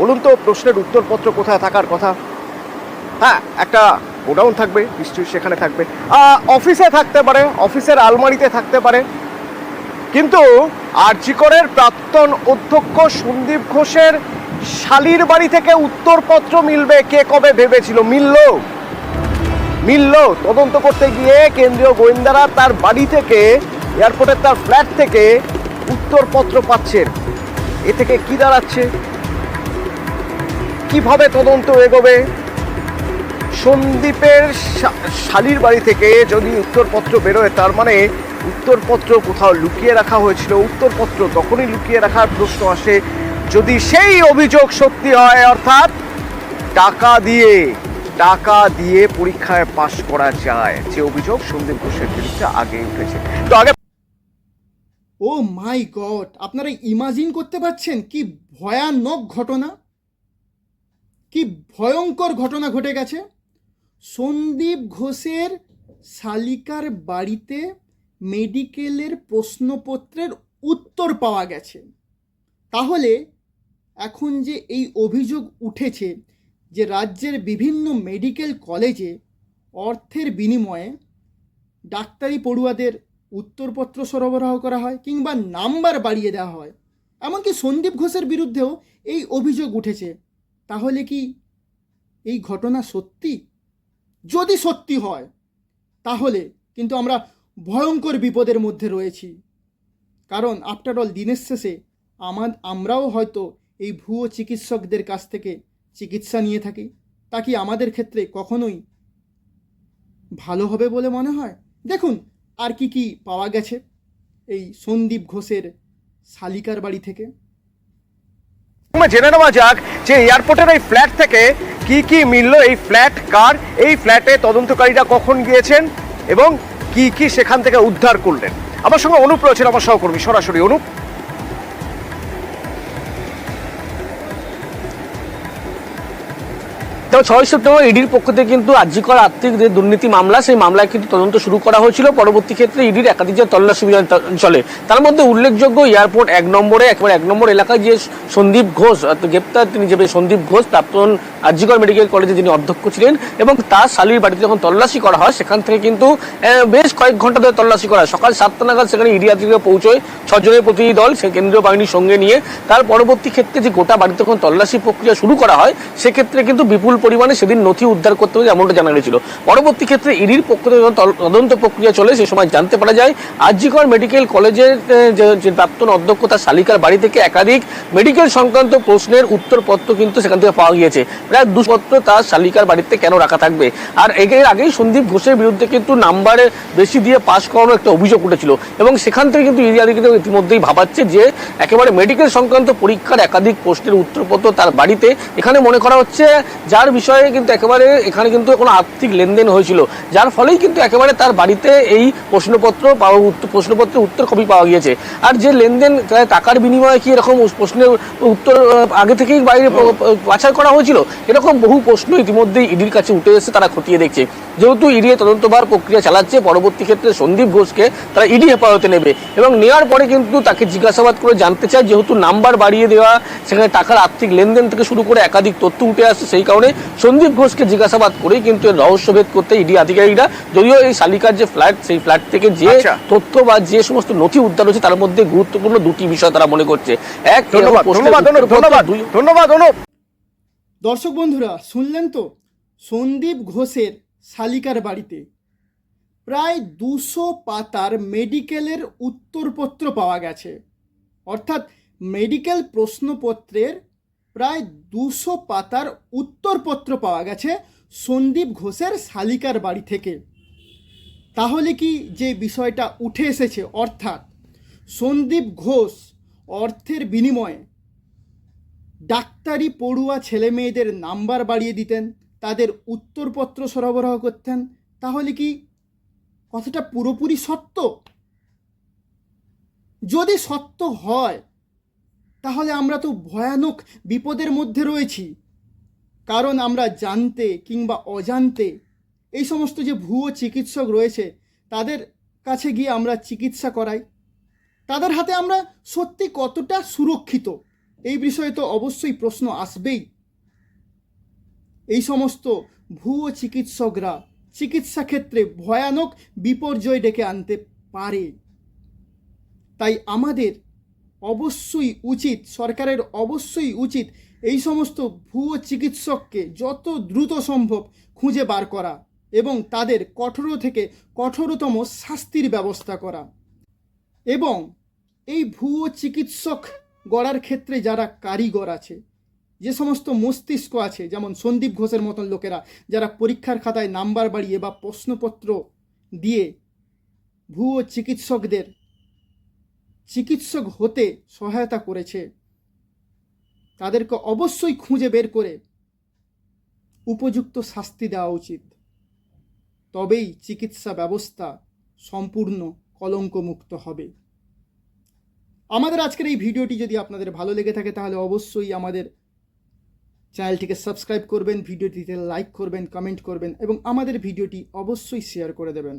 বলুন তো, প্রশ্নের উত্তরপত্র কোথায় থাকার কথা? হ্যাঁ, একটা গোডাউন থাকবে নিশ্চয়ই, সেখানে থাকবে, অফিসে থাকতে পারে, অফিসের আলমারিতে থাকতে পারে, কিন্তু আরজি করের প্রাক্তন অধ্যক্ষ সন্দীপ ঘোষের শালির বাড়ি থেকে উত্তরপত্র মিলবে কে কবে ভেবেছিল? মিলল তদন্ত করতে গিয়ে কেন্দ্রীয় গোয়েন্দারা তার বাড়ি থেকে, এয়ারপোর্টের তার ফ্ল্যাট থেকে উত্তরপত্র পাচ্ছেন। এ থেকে কি দাঁড়াচ্ছে? কিভাবে তদন্ত এগোবে? সন্দীপের শালির বাড়ি থেকে যদি উত্তরপত্র বেরোয়, তার মানে উত্তরপত্র কোথাও লুকিয়ে রাখা হয়েছিল। উত্তরপত্র তখনই লুকিয়ে রাখার প্রশ্ন আসে যদি সেই অভিযোগ সত্যি হয়, অর্থাৎ টাকা দিয়ে পরীক্ষায় পাশ করা যায়, যে অভিযোগ সন্দীপ ঘোষের বিরুদ্ধে আগে উঠেছে। তো আগে ও মাই গড, আপনারা ইমাজিন করতে পারছেন কি ভয়ানক ঘটনা, কি ভয়ঙ্কর ঘটনা ঘটে গেছে। সন্দীপ ঘোষের শালিকার বাড়িতে মেডিকেলের প্রশ্নপত্রের উত্তর পাওয়া গেছে। তাহলে এখন যে এই অভিযোগ উঠেছে যে রাজ্যের বিভিন্ন মেডিকেল কলেজে অর্থের বিনিময়ে ডাক্তারি পড়ুয়াদের উত্তরপত্র সরবরাহ করা হয় কিংবা নাম্বার বাড়িয়ে দেওয়া হয়, এমনকি সন্দীপ ঘোষের বিরুদ্ধেও এই অভিযোগ উঠেছে, তাহলে কি এই ঘটনা সত্যি? যদি সত্যি হয় তাহলে কিন্তু আমরা ভয়ঙ্কর বিপদের মধ্যে রয়েছি। কারণ আফটার অল দিনের শেষে আমরাও হয়তো এই ভুয়ো চিকিৎসকদের কাছ থেকে চিকিৎসা নিয়ে থাকি। তা কি আমাদের ক্ষেত্রে কখনোই ভালো হবে বলে মনে হয়? দেখুন আর কি পাওয়া গেছে এই সন্দীপ ঘোষের শালিকার বাড়ি থেকে। জেনে নেওয়া যাক যে এয়ারপোর্টের এই ফ্ল্যাট থেকে কি মিলল, এই ফ্ল্যাট কার, এই ফ্ল্যাটে তদন্তকারীরা কখন গিয়েছেন এবং কি সেখান থেকে উদ্ধার করলেন। আমার সঙ্গে অনুপ রয়েছেন, আমার সহকর্মী। সরাসরি অনুপ। তবে 6 সেপ্টেম্বর ইডির পক্ষ থেকে কিন্তু আরজি কর আর্থিক যে দুর্নীতি মামলা, সেই মামলায় কিন্তু তদন্ত শুরু করা হয়েছিল। পরবর্তী ক্ষেত্রে ইডির একাধিক যে তল্লাশি অভিযান চলে, তার মধ্যে উল্লেখযোগ্য এয়ারপোর্ট 1 নম্বর এলাকায় যে সন্দীপ ঘোষ গ্রেপ্তার, তিনি যে সন্দীপ ঘোষ প্রাক্তন আরজি কর মেডিকেল কলেজে যিনি অধ্যক্ষ ছিলেন, এবং তার শালির বাড়িতে যখন তল্লাশি করা হয়, সেখান থেকে কিন্তু বেশ কয়েক ঘন্টা ধরে তল্লাশি করা হয়। সকাল 7টা নাগাদ সেখানে ইডি আধিকারিকরা পৌঁছয়, 6 জনের প্রতিনিধি দল, সে কেন্দ্রীয় বাহিনীর সঙ্গে নিয়ে। তার পরবর্তী ক্ষেত্রে যে গোটা বাড়িতে যখন তল্লাশি প্রক্রিয়া শুরু করা হয়, সেক্ষেত্রে কিন্তু বিপুল পরিমাণে সেদিন নথি উদ্ধার করতে হবে, এমনটা জানা গেছিল। পরবর্তী ক্ষেত্রে ইডির পক্ষ থেকে তদন্ত প্রক্রিয়া চলে, সে সময় জানতে পারা যায় আরজি কর মেডিকেল কলেজের যে প্রাক্তন অধ্যক্ষ তার শালিকার বাড়ি থেকে একাধিক মেডিকেল সংক্রান্ত প্রশ্নের উত্তরপত্র কিন্তু সেখান থেকে পাওয়া গিয়েছে। প্রায় 200 পত্র তার শালিকার বাড়িতে কেন রাখা থাকবে। আর এর আগেই সন্দীপ ঘোষের বিরুদ্ধে কিন্তু নাম্বারে বেশি দিয়ে পাশ করানোর একটা অভিযোগ উঠেছিল, এবং সেখান থেকে কিন্তু ইডি আধিকারিকরা ইতিমধ্যেই ভাবাচ্ছে যে একেবারে মেডিকেল সংক্রান্ত পরীক্ষার একাধিক প্রশ্নের উত্তরপত্র তার বাড়িতে। এখানে মনে করা হচ্ছে যার বিষয়ে কিন্তু একেবারে এখানে কিন্তু কোনো আর্থিক লেনদেন হয়েছিল, যার ফলেই কিন্তু একেবারে তার বাড়িতে এই প্রশ্নপত্রের উত্তর কপি পাওয়া গিয়েছে। আর যে লেনদেন, টাকার বিনিময়ে কি এরকম প্রশ্নের উত্তর আগে থেকেই বাইরে বাছাই করা হয়েছিল, এরকম বহু প্রশ্ন ইতিমধ্যেই ইডির কাছে উঠে এসেছে, তারা খতিয়ে দেখছে। যেহেতু ইডি তদন্তভার প্রক্রিয়া চালাচ্ছে, পরবর্তী ক্ষেত্রে সন্দীপ ঘোষকে তারা ইডি হেফাজতে নেবে, এবং নেওয়ার পরে কিন্তু তাকে জিজ্ঞাসাবাদ করে জানতে চায়, যেহেতু নাম্বার বাড়িয়ে দেওয়া, সেখানে টাকার আর্থিক লেনদেন থেকে শুরু করে একাধিক তথ্য উঠে আসছে, সেই কারণে সন্দীপ ঘোষকে জিজ্ঞাসাবাদ করেই কিন্তু এর রহস্যভেদ করতে ইডি আধিকারিকরা, যদিও এই শালিকার যে ফ্ল্যাট, সেই ফ্ল্যাট থেকে যে তথ্য বা যে সমস্ত নথি উদ্ধার হয়েছে, তার মধ্যে গুরুত্বপূর্ণ দুটি বিষয় তারা মনে করছে। এক, ধন্যবাদ অনুপ। দর্শক বন্ধুরা, শুনলেন তো, সন্দীপ ঘোষের শালিকার বাড়িতে প্রায় 200 পাতার মেডিকেলের উত্তরপত্র পাওয়া গেছে। অর্থাৎ মেডিকেল প্রশ্নপত্রের প্রায় 200 পাতার উত্তরপত্র পাওয়া গেছে সন্দীপ ঘোষের শালিকার বাড়ি থেকে। তাহলে কি যে বিষয়টা উঠে এসেছে, অর্থাৎ সন্দীপ ঘোষ অর্থের বিনিময়ে ডাক্তারি পড়ুয়া ছেলে মেয়েদের নাম্বার বাড়িয়ে দিতেন, তাদের উত্তরপত্র সরবরাহ করতেন, তাহলে কি কথাটা পুরোপুরি সত্য? যদি সত্য হয় তাহলে আমরা তো ভয়ানক বিপদের মধ্যে রয়েছি। কারণ আমরা জানতে কিংবা অজান্তে এই সমস্ত যে ভুয়ো চিকিৎসক রয়েছে, তাদের কাছে গিয়ে আমরা চিকিৎসা করাই। তাদের হাতে আমরা সত্যি কতটা সুরক্ষিত এই বিষয়ে তো অবশ্যই প্রশ্ন আসবেই। এই সমস্ত ভুয়ো চিকিৎসকরা চিকিৎসা ক্ষেত্রে ভয়ানক বিপর্যয় ডেকে আনতে পারে। তাই আমাদের অবশ্যই উচিত, সরকারের অবশ্যই উচিত এই সমস্ত ভুয়ো চিকিৎসককে যত দ্রুত সম্ভব খুঁজে বার করা এবং তাদের কঠোর থেকে কঠোরতম শাস্তির ব্যবস্থা করা। এবং এই ভুয়ো চিকিৎসক গড়ার ক্ষেত্রে যারা কারিগর আছে, যে সমস্ত মস্তিষ্ক আছে, যেমন সন্দীপ ঘোষের মতন লোকেরা যারা পরীক্ষার খাতায় নাম্বার বাড়িয়ে বা প্রশ্নপত্র দিয়ে ভুয়ো চিকিৎসকদের চিকিৎসক হতে সহায়তা করেছে, তাদেরকে অবশ্যই খুঁজে বের করে উপযুক্ত শাস্তি দেওয়া উচিত। তবেই চিকিৎসা ব্যবস্থা সম্পূর্ণ কলঙ্কমুক্ত হবে। আমাদের আজকের এই ভিডিওটি যদি আপনাদের ভালো লেগে থাকে তাহলে অবশ্যই আমাদের চ্যানেলটিকে সাবস্ক্রাইব করবেন, ভিডিওটিতে লাইক করবেন, কমেন্ট করবেন এবং আমাদের ভিডিওটি অবশ্যই শেয়ার করে দেবেন।